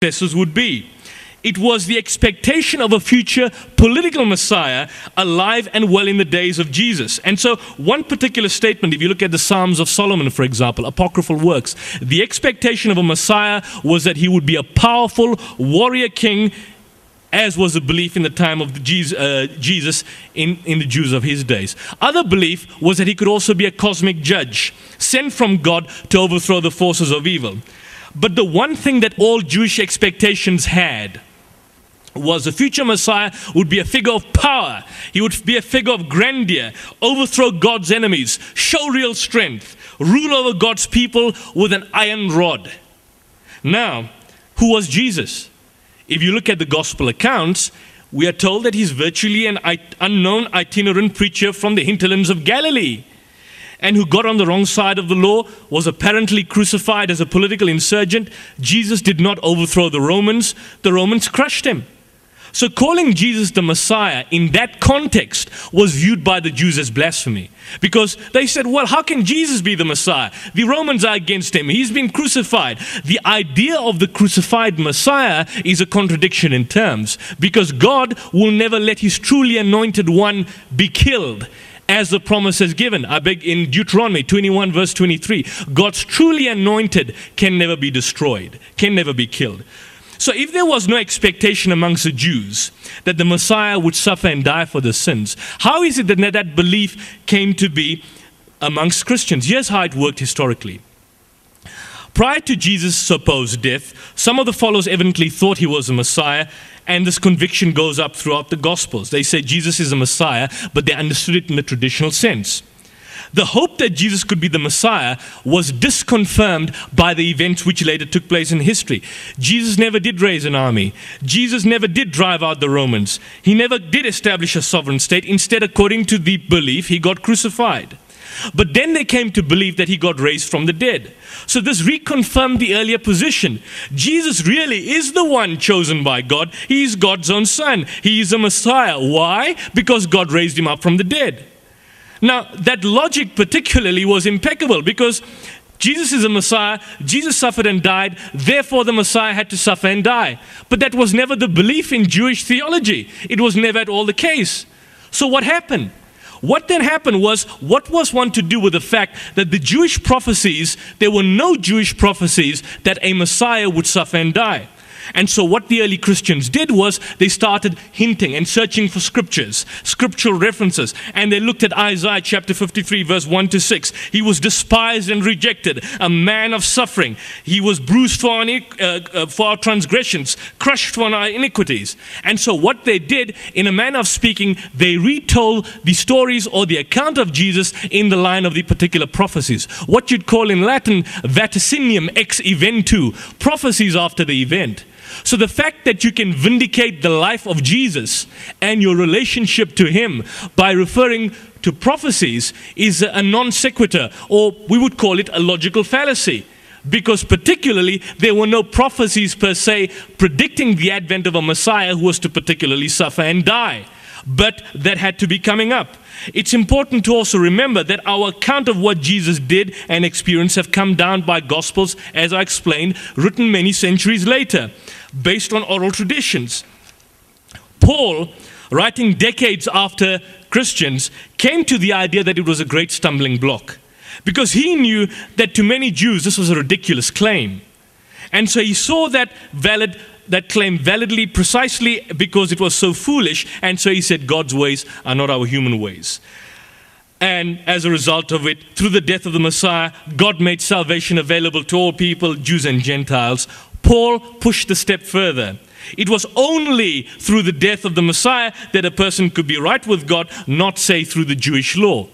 successors would be. It was the expectation of a future political Messiah alive and well in the days of Jesus. And so one particular statement, if you look at the Psalms of Solomon, for example, apocryphal works, the expectation of a Messiah was that he would be a powerful warrior king, as was the belief in the time of Jesus in the Jews of his days. Other belief was that he could also be a cosmic judge, sent from God to overthrow the forces of evil. But the one thing that all Jewish expectations had was the future Messiah would be a figure of power. He would be a figure of grandeur, overthrow God's enemies, show real strength, rule over God's people with an iron rod. Now, who was Jesus? If you look at the gospel accounts, we are told that he's virtually an unknown itinerant preacher from the hinterlands of Galilee, and who got on the wrong side of the law, was apparently crucified as a political insurgent. Jesus did not overthrow the Romans crushed him. So calling Jesus the Messiah in that context was viewed by the Jews as blasphemy. Because they said, well, how can Jesus be the Messiah? The Romans are against him. He's been crucified. The idea of the crucified Messiah is a contradiction in terms, because God will never let his truly anointed one be killed, as the promise is given. I beg, in Deuteronomy 21 verse 23, God's truly anointed can never be destroyed, can never be killed. So if there was no expectation amongst the Jews that the Messiah would suffer and die for their sins, how is it that that belief came to be amongst Christians? Here's how it worked historically. Prior to Jesus' supposed death, some of the followers evidently thought he was a Messiah, and this conviction goes up throughout the Gospels. They say Jesus is a Messiah, but they understood it in the traditional sense. The hope that Jesus could be the Messiah was disconfirmed by the events which later took place in history. Jesus never did raise an army. Jesus never did drive out the Romans. He never did establish a sovereign state. Instead, according to the belief, he got crucified. But then they came to believe that he got raised from the dead. So this reconfirmed the earlier position. Jesus really is the one chosen by God. He is God's own son. He is a Messiah. Why? Because God raised him up from the dead. Now, that logic particularly was impeccable, because Jesus is a Messiah, Jesus suffered and died, therefore the Messiah had to suffer and die. But that was never the belief in Jewish theology. It was never at all the case. So what happened? What then happened was, what was one to do with the fact that the Jewish prophecies, there were no Jewish prophecies that a Messiah would suffer and die? And so what the early Christians did was they started hinting and searching for scriptures, scriptural references. And they looked at Isaiah chapter 53 verse 1 to 6. He was despised and rejected, a man of suffering. He was bruised for our transgressions, crushed for our iniquities. And so what they did, in a manner of speaking, they retold the stories or the account of Jesus in the line of the particular prophecies. What you'd call in Latin, vaticinium ex eventu, prophecies after the event. So the fact that you can vindicate the life of Jesus and your relationship to him by referring to prophecies is a non sequitur, or we would call it a logical fallacy. Because particularly there were no prophecies per se predicting the advent of a Messiah who was to particularly suffer and die. But that had to be coming up. It's important to also remember that our account of what Jesus did and experienced have come down by Gospels, as I explained, written many centuries later, based on oral traditions. Paul, writing decades after Christians, came to the idea that it was a great stumbling block, because he knew that to many Jews this was a ridiculous claim. And so he saw that claim validly, precisely because it was so foolish, and so he said God's ways are not our human ways. And as a result of it, through the death of the Messiah, God made salvation available to all people, Jews and Gentiles. Paul pushed a step further. It was only through the death of the Messiah that a person could be right with God, not say through the Jewish law,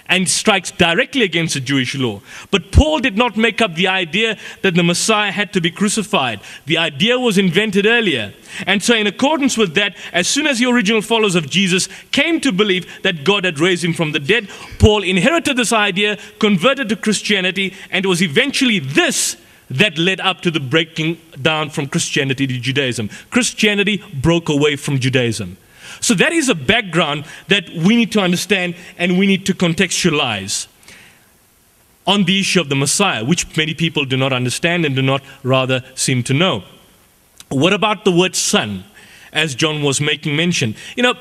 and strikes directly against the Jewish law. But Paul did not make up the idea that the Messiah had to be crucified. The idea was invented earlier. And so in accordance with that, as soon as the original followers of Jesus came to believe that God had raised him from the dead, Paul inherited this idea, converted to Christianity, and it was eventually this that led up to the breaking down from Christianity to Judaism. Christianity broke away from Judaism. So that is a background that we need to understand and we need to contextualize on the issue of the Messiah, which many people do not understand and do not rather seem to know. What about the word son, as John was making mention?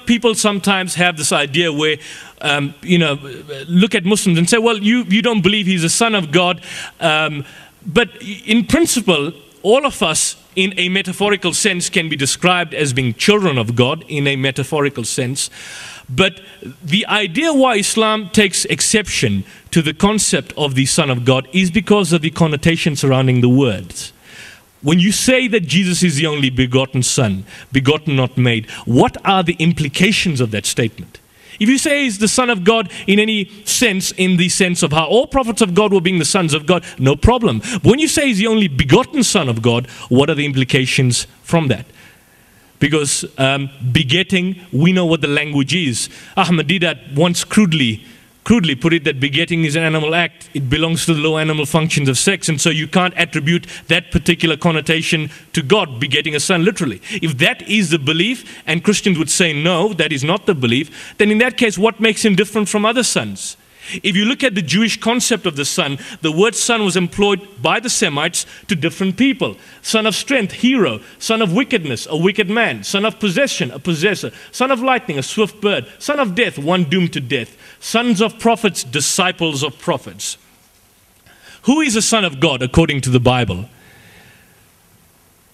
People sometimes have this idea where, look at Muslims and say, well, you don't believe he's a son of God. But in principle, all of us, in a metaphorical sense, can be described as being children of God in a metaphorical sense. But the idea why Islam takes exception to the concept of the Son of God is because of the connotation surrounding the words. When you say that Jesus is the only begotten Son, begotten not made, what are the implications of that statement? If you say he's the Son of God in any sense, in the sense of how all prophets of God were being the sons of God, no problem. But when you say he's the only begotten Son of God, what are the implications from that? Because begetting, we know what the language is. Ahmad Didat once crudely put it that begetting is an animal act. It belongs to the low animal functions of sex, and so you can't attribute that particular connotation to God, begetting a son, literally. If that is the belief, and Christians would say no, that is not the belief, then in that case, what makes him different from other sons? If you look at the Jewish concept of the son, the word son was employed by the Semites to different people. Son of strength, hero. Son of wickedness, a wicked man. Son of possession, a possessor. Son of lightning, a swift bird. Son of death, one doomed to death. Sons of prophets, disciples of prophets. Who is a son of God according to the Bible?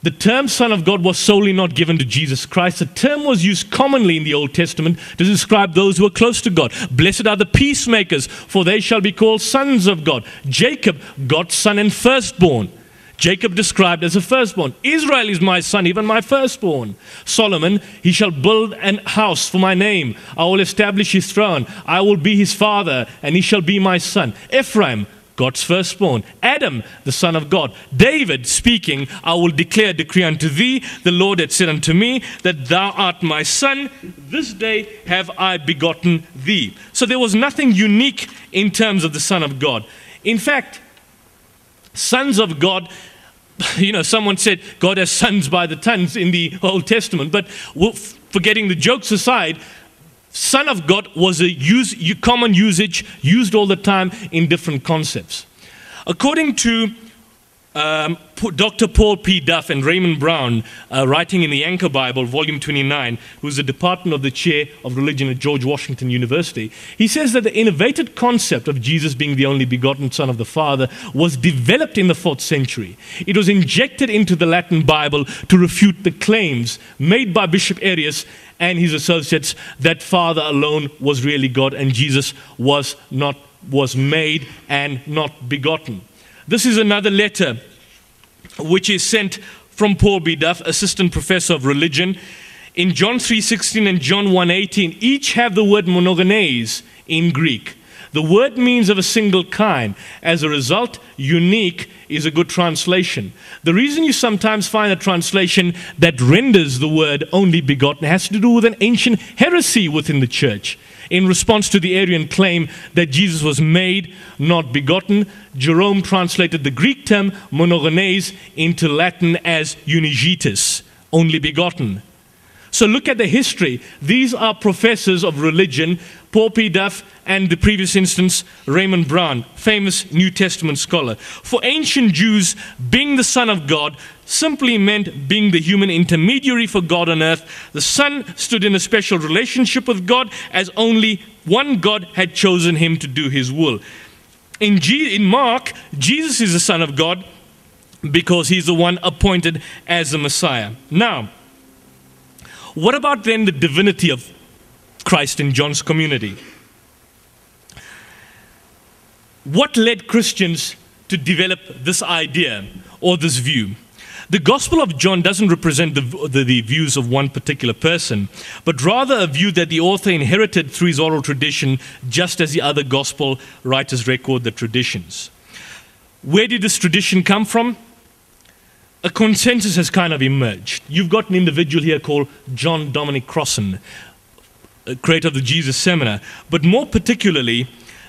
The term Son of God was solely not given to Jesus Christ. The term was used commonly in the Old Testament to describe those who are close to God. Blessed are the peacemakers, for they shall be called sons of God. Jacob, God's son and firstborn. Jacob described as a firstborn. Israel is my son, even my firstborn. Solomon, he shall build an house for my name. I will establish his throne. I will be his father, and he shall be my son. Ephraim, God's firstborn. Adam, the son of God. David speaking, I will declare a decree unto thee. The Lord had said unto me, that thou art my son. This day have I begotten thee. So there was nothing unique in terms of the Son of God. In fact, sons of God, someone said God has sons by the tons in the Old Testament. But forgetting the jokes aside, Son of God was a common usage, used all the time in different concepts. According to Dr. Paul P. Duff and Raymond Brown, writing in the Anchor Bible, volume 29, who's the department of the chair of religion at George Washington University, he says that the innovated concept of Jesus being the only begotten Son of the Father was developed in the 4th century. It was injected into the Latin Bible to refute the claims made by Bishop Arius and his associates that Father alone was really God and Jesus was made and not begotten. This is another letter which is sent from Paul B. Duff, assistant professor of religion. In John 3:16 and John 1:18, each have the word monogenes in Greek. The word means of a single kind. As a result, unique is a good translation. The reason you sometimes find a translation that renders the word only begotten has to do with an ancient heresy within the church. In response to the Arian claim that Jesus was made, not begotten, Jerome translated the Greek term monogenes into Latin as unigetus, only begotten. So look at the history. These are professors of religion, Paul P. Duff and the previous instance, Raymond Brown, famous New Testament scholar. For ancient Jews, being the Son of God simply meant being the human intermediary for God on earth. The Son stood in a special relationship with God as only one God had chosen him to do his will. In Mark, Jesus is the Son of God because he's the one appointed as the Messiah. Now, what about then the divinity of Christ in John's community? What led Christians to develop this idea or this view? The Gospel of John doesn't represent the views of one particular person, but rather a view that the author inherited through his oral tradition, just as the other Gospel writers record the traditions. Where did this tradition come from? A consensus has kind of emerged. You've got an individual here called John Dominic Crossan, creator of the Jesus Seminar. But more particularly,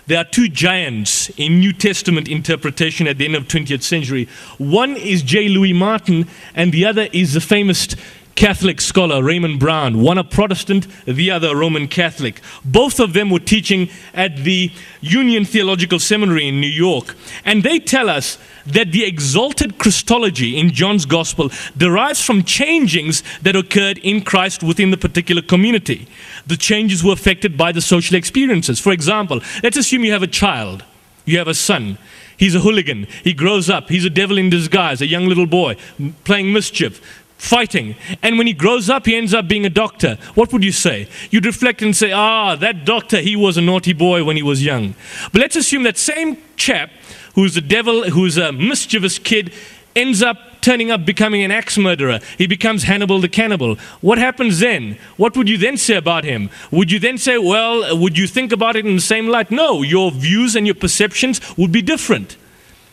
there are two giants in New Testament interpretation at the end of the 20th century. One is J. Louis Martin, and the other is the famous Catholic scholar Raymond Brown, one a Protestant, the other a Roman Catholic. Both of them were teaching at the Union Theological Seminary in New York. And they tell us that the exalted Christology in John's Gospel derives from changings that occurred in Christ within the particular community. The changes were affected by the social experiences. For example, let's assume you have a child. You have a son. He's a hooligan. He grows up. He's a devil in disguise, a young little boy, playing mischief, fighting. And when he grows up, he ends up being a doctor. What would you say? You'd reflect and say, that doctor, he was a naughty boy when he was young. But let's assume that same chap who's a devil, who's a mischievous kid, ends up turning up becoming an axe murderer. He becomes Hannibal the cannibal. What happens then? What would you then say about him? Would you then say, would you think about it in the same light? No, your views and your perceptions would be different.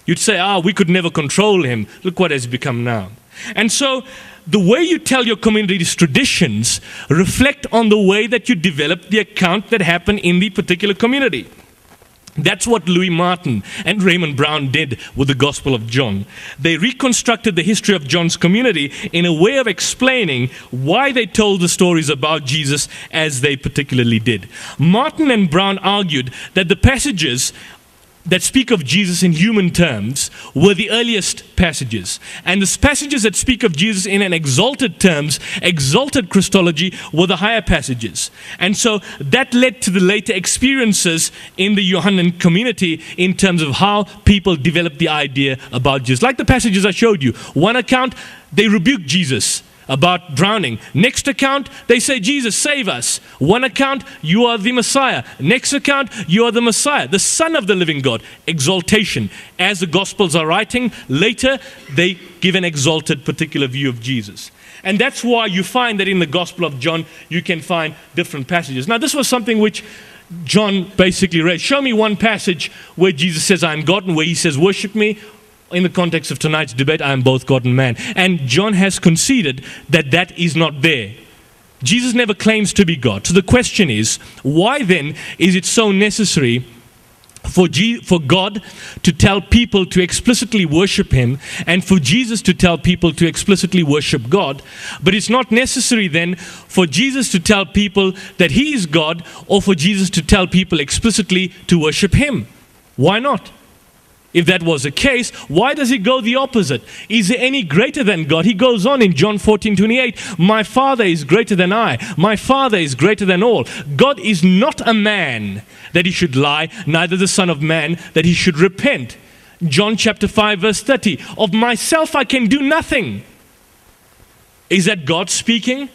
You'd say, we could never control him. Look what has become now. And so the way you tell your community's traditions reflect on the way that you develop the account that happened in the particular community. That's what Louis Martin and Raymond Brown did with the Gospel of John. They reconstructed the history of John's community in a way of explaining why they told the stories about Jesus as they particularly did. Martin and Brown argued that the passages that speak of Jesus in human terms were the earliest passages. And the passages that speak of Jesus in an exalted terms, exalted Christology, were the higher passages. And so that led to the later experiences in the Johannine community in terms of how people developed the idea about Jesus. Like the passages I showed you. One account, they rebuked Jesus about drowning. Next account, they say, Jesus, save us. One account, you are the Messiah. Next account, you are the Messiah, the Son of the living God. Exaltation. As the Gospels are writing, later they give an exalted particular view of Jesus. And that's why you find that in the Gospel of John, you can find different passages. Now, this was something which John basically raised. Show me one passage where Jesus says, I am God, and where he says, worship me. In the context of tonight's debate, I am both God and man. And John has conceded that that is not there. Jesus never claims to be God. So the question is, why then is it so necessary for God to tell people to explicitly worship him, and for Jesus to tell people to explicitly worship God? But it's not necessary then for Jesus to tell people that he is God, or for Jesus to tell people explicitly to worship him. Why not? If that was the case, why does he go the opposite? Is there any greater than God? He goes on in John 14:28, my Father is greater than I. My Father is greater than all. God is not a man that he should lie, neither the Son of Man that he should repent. John chapter 5 verse 30, of myself I can do nothing. Is that God speaking?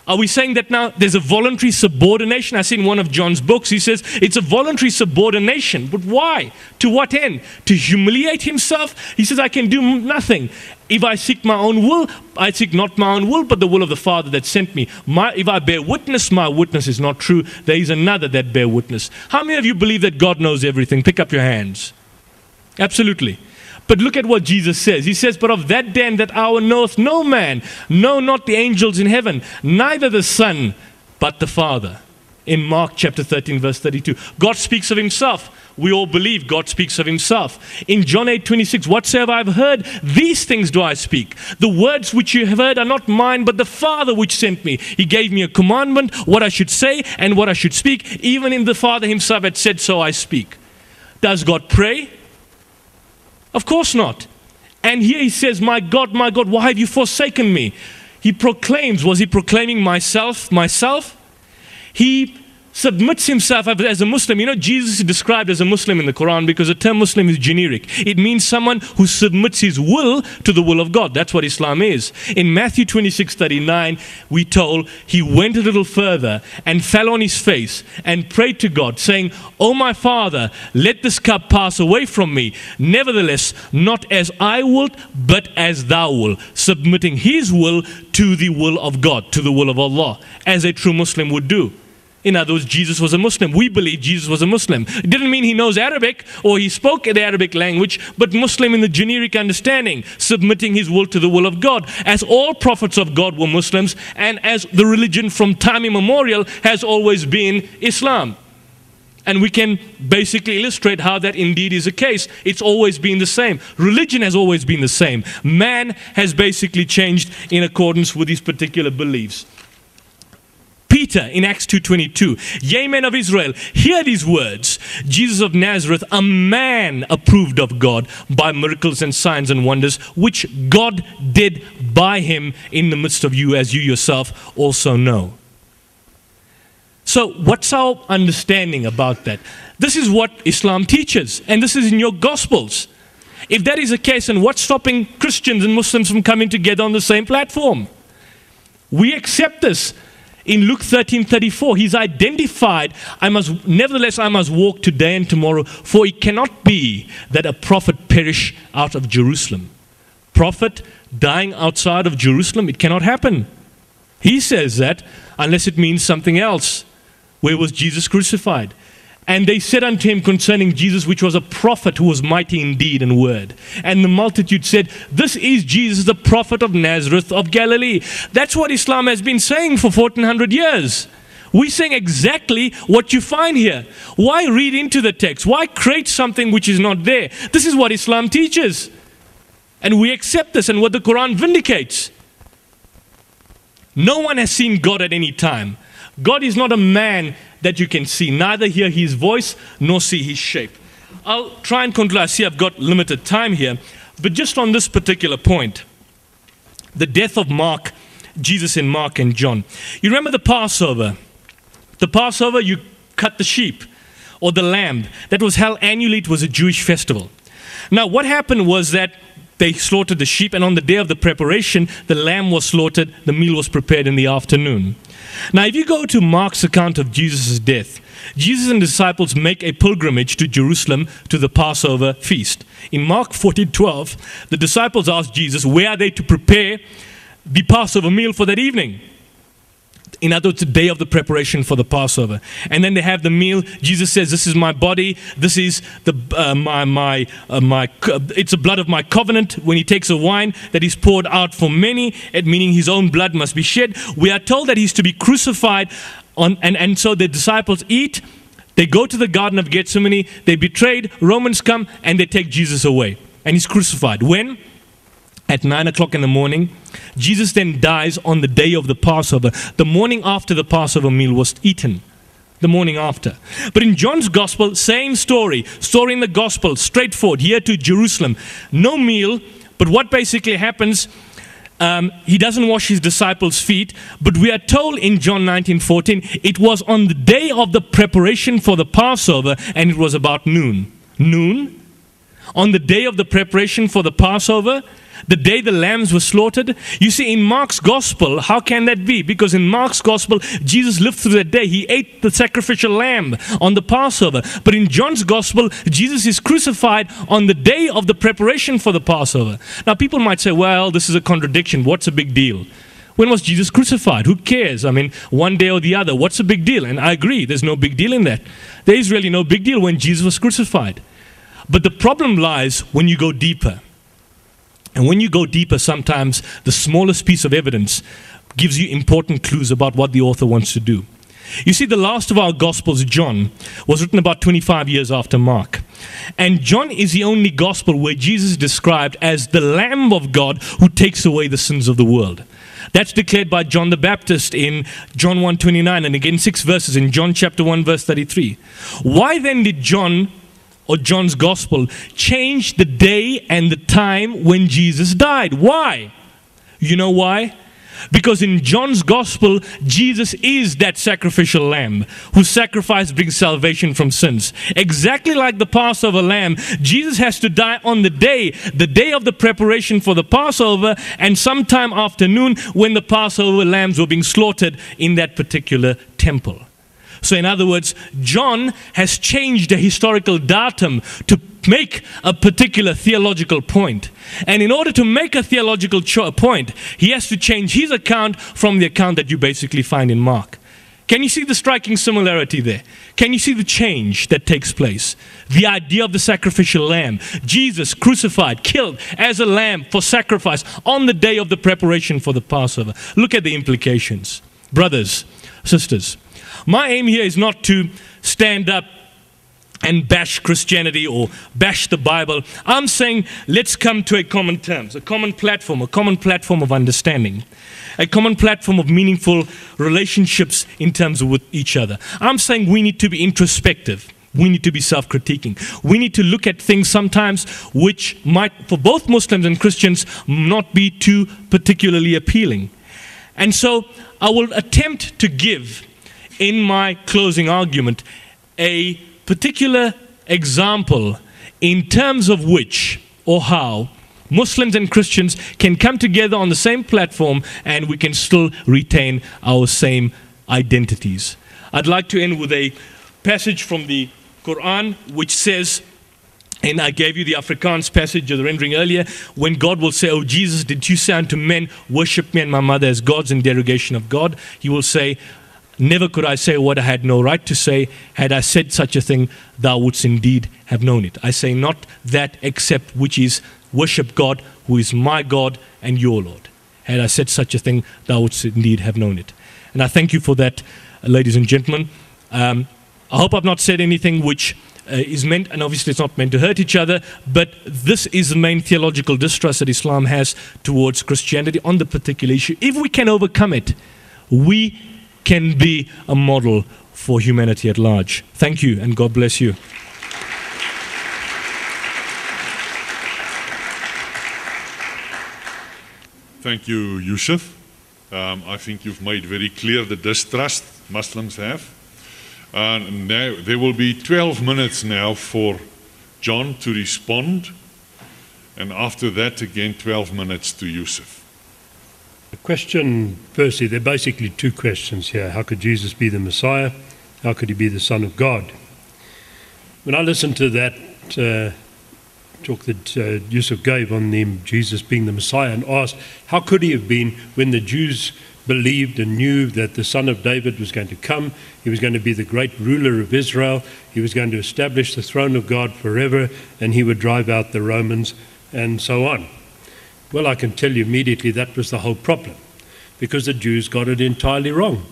Are we saying that now there's a voluntary subordination? I see in one of John's books, he says it's a voluntary subordination. But why? To what end? To humiliate himself? He says, I can do nothing. If I seek my own will, I seek not my own will, but the will of the Father that sent me. If I bear witness, my witness is not true. There is another that bear witness. How many of you believe that God knows everything? Pick up your hands. Absolutely. But look at what Jesus says. He says, but of that day and that hour knoweth no man, no, not the angels in heaven, neither the Son, but the Father. In Mark chapter 13, verse 32. God speaks of himself. We all believe God speaks of himself. In John 8:26, whatsoever I have heard, these things do I speak. The words which you have heard are not mine, but the Father which sent me. He gave me a commandment, what I should say and what I should speak. Even in the Father himself had said, so I speak. Does God pray? Of course not. And here he says, my God, why have you forsaken me? He proclaims, was he proclaiming myself? He submits himself as a Muslim. You know, Jesus is described as a Muslim in the Quran because the term Muslim is generic. It means someone who submits his will to the will of God. That's what Islam is. In Matthew 26:39, we told he went a little further and fell on his face and prayed to God, saying, O my Father, let this cup pass away from me. Nevertheless, not as I wilt, but as thou wilt. Submitting his will to the will of God, to the will of Allah, as a true Muslim would do. In other words, Jesus was a Muslim. We believe Jesus was a Muslim. It didn't mean he knows Arabic or he spoke the Arabic language, but Muslim in the generic understanding, submitting his will to the will of God. As all prophets of God were Muslims, and as the religion from time immemorial has always been Islam. And we can basically illustrate how that indeed is the case. It's always been the same. Religion has always been the same. Man has basically changed in accordance with these particular beliefs. Peter in Acts 2:22, "Ye men of Israel, hear these words. Jesus of Nazareth, a man approved of God by miracles and signs and wonders, which God did by him in the midst of you, as you yourself also know." So what's our understanding about that? This is what Islam teaches, and this is in your Gospels. If that is the case, then what's stopping Christians and Muslims from coming together on the same platform? We accept this. In Luke 13:34, he's identified, nevertheless I must walk today and tomorrow, for it cannot be that a prophet perish out of Jerusalem. Prophet dying outside of Jerusalem, it cannot happen. He says that, unless it means something else. Where was Jesus crucified? "And they said unto him concerning Jesus, which was a prophet who was mighty in deed and word. And the multitude said, This is Jesus, the prophet of Nazareth of Galilee." That's what Islam has been saying for 1400 years. We're saying exactly what you find here. Why read into the text? Why create something which is not there? This is what Islam teaches. And we accept this and what the Quran vindicates. No one has seen God at any time. God is not a man that you can see, neither hear his voice nor see his shape. I'll try and conclude. I see I've got limited time here, but just on this particular point, the death of Mark, Jesus in Mark and John. You remember the Passover? The Passover, you cut the sheep or the lamb. That was held annually. It was a Jewish festival. Now what happened was that they slaughtered the sheep, and on the day of the preparation, the lamb was slaughtered, the meal was prepared in the afternoon. Now, if you go to Mark's account of Jesus' death, Jesus and the disciples make a pilgrimage to Jerusalem to the Passover feast. In Mark 14:12, the disciples ask Jesus, where are they to prepare the Passover meal for that evening? In other words, the day of the preparation for the Passover. And then they have the meal. Jesus says, "This is my body. This is it's the blood of my covenant." When he takes a wine that is poured out for many, meaning his own blood must be shed. We are told that he's to be crucified. And so the disciples eat. They go to the Garden of Gethsemane. They betrayed. Romans come and they take Jesus away. And he's crucified. When? At 9 o'clock in the morning. Jesus then dies on the day of the Passover. The morning after the Passover meal was eaten. The morning after. But in John's Gospel, same story. Story in the Gospel, straightforward. Here to Jerusalem. No meal. But what basically happens, he doesn't wash his disciples' feet. But we are told in John 19:14, it was on the day of the preparation for the Passover, and it was about noon. Noon? On the day of the preparation for the Passover, the day the lambs were slaughtered. You see, in Mark's Gospel, how can that be? Because in Mark's Gospel, Jesus lived through that day. He ate the sacrificial lamb on the Passover. But in John's Gospel, Jesus is crucified on the day of the preparation for the Passover. Now, people might say, well, this is a contradiction. What's a big deal? When was Jesus crucified? Who cares? I mean, one day or the other. What's the big deal? And I agree, there's no big deal in that. There is really no big deal when Jesus was crucified. But the problem lies when you go deeper. And when you go deeper, sometimes the smallest piece of evidence gives you important clues about what the author wants to do. You see, the last of our Gospels, John, was written about 25 years after Mark. And John is the only Gospel where Jesus is described as the Lamb of God who takes away the sins of the world. That's declared by John the Baptist in John 1:29, and again 6 verses in John chapter 1 verse 33. Why then did John's Gospel change the day and the time when Jesus died? Why? You know why? Because in John's Gospel, Jesus is that sacrificial lamb whose sacrifice brings salvation from sins. Exactly like the Passover lamb, Jesus has to die on the day of the preparation for the Passover, and sometime afternoon when the Passover lambs were being slaughtered in that particular temple. So in other words, John has changed the historical datum to make a particular theological point. And in order to make a theological point, he has to change his account from the account that you basically find in Mark. Can you see the striking similarity there? Can you see the change that takes place? The idea of the sacrificial lamb. Jesus crucified, killed as a lamb for sacrifice on the day of the preparation for the Passover. Look at the implications. Brothers, sisters, my aim here is not to stand up and bash Christianity or bash the Bible. I'm saying let's come to a common terms, a common platform of understanding, a common platform of meaningful relationships in terms of with each other. I'm saying we need to be introspective. We need to be self-critiquing. We need to look at things sometimes which might, for both Muslims and Christians, not be too particularly appealing. And so I will attempt to give, in my closing argument, a particular example in terms of which or how Muslims and Christians can come together on the same platform and we can still retain our same identities. I'd like to end with a passage from the Quran which says, and I gave you the Afrikaans passage of the rendering earlier, when God will say, "Oh Jesus, did you say unto men, worship me and my mother as gods in derogation of God?" He will say, "Never could I say what I had no right to say. Had I said such a thing, thou wouldst indeed have known it. I say not that except which is worship God, who is my God and your Lord. Had I said such a thing, thou wouldst indeed have known it." And I thank you for that, ladies and gentlemen. I hope I've not said anything which is meant, and obviously it's not meant to hurt each other, but this is the main theological distrust that Islam has towards Christianity on the particular issue. If we can overcome it, we can be a model for humanity at large. Thank you, and God bless you. Thank you, Yusuf. I think you've made very clear the distrust Muslims have. Now there will be 12 minutes now for John to respond, and after that again 12 minutes to Yusuf. The question, firstly, there are basically two questions here. How could Jesus be the Messiah? How could he be the Son of God? When I listened to that talk that Yusuf gave on Jesus being the Messiah and asked, how could he have been when the Jews believed and knew that the Son of David was going to come, he was going to be the great ruler of Israel, he was going to establish the throne of God forever, and he would drive out the Romans, and so on. Well, I can tell you immediately that was the whole problem, because the Jews got it entirely wrong.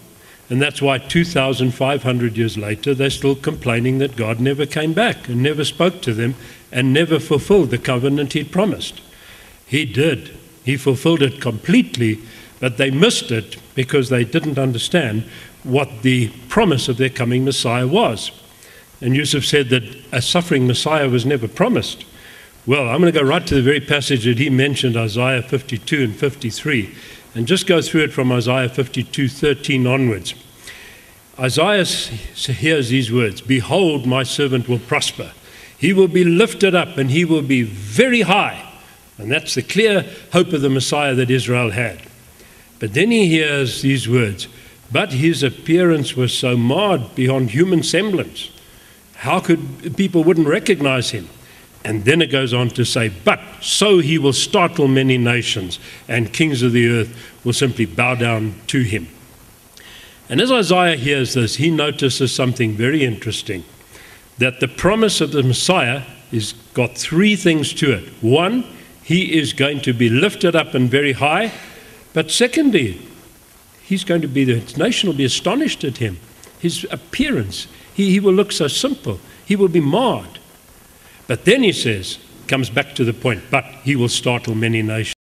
And that's why 2,500 years later, they're still complaining that God never came back and never spoke to them and never fulfilled the covenant he'd promised. He did. He fulfilled it completely, but they missed it because they didn't understand what the promise of their coming Messiah was. And Yusuf said that a suffering Messiah was never promised. Well, I'm going to go right to the very passage that he mentioned, Isaiah 52 and 53, and just go through it from Isaiah 52:13 onwards. Isaiah hears these words, "Behold, my servant will prosper. He will be lifted up and he will be very high." And that's the clear hope of the Messiah that Israel had. But then he hears these words, "But his appearance was so marred beyond human semblance. How could people wouldn't recognize him?" And then it goes on to say, "But so he will startle many nations, and kings of the earth will simply bow down to him." And as Isaiah hears this, he notices something very interesting, that the promise of the Messiah has got three things to it. One, he is going to be lifted up and very high. But secondly, he's going to be, the nation will be astonished at him. His appearance, he will look so simple. He will be marred. But then he says, comes back to the point, but he will startle many nations.